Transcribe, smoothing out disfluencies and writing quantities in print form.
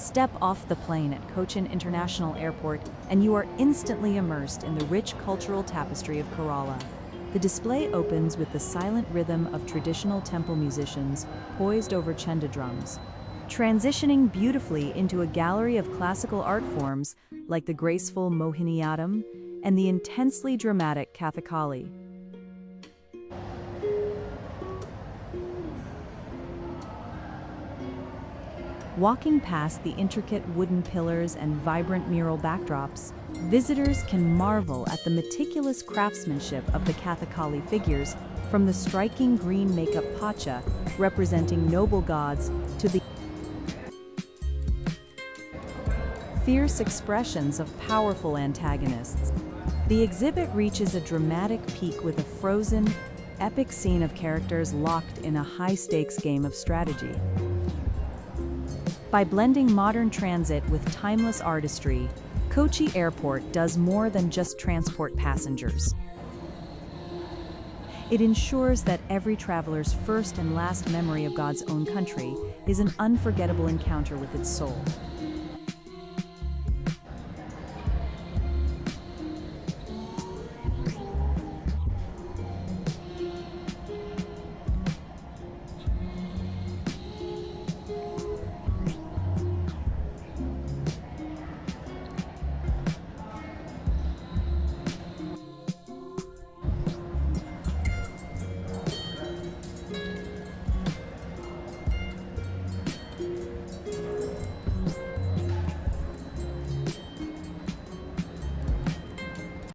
Step off the plane at Cochin International Airport and you are instantly immersed in the rich cultural tapestry of Kerala. The display opens with the silent rhythm of traditional temple musicians poised over chenda drums, transitioning beautifully into a gallery of classical art forms like the graceful Mohiniyattam and the intensely dramatic Kathakali. Walking past the intricate wooden pillars and vibrant mural backdrops, visitors can marvel at the meticulous craftsmanship of the Kathakali figures, from the striking green makeup pacha representing noble gods to the fierce expressions of powerful antagonists. The exhibit reaches a dramatic peak with a frozen, epic scene of characters locked in a high-stakes game of strategy. By blending modern transit with timeless artistry, Kochi Airport does more than just transport passengers. It ensures that every traveler's first and last memory of God's own country is an unforgettable encounter with its soul.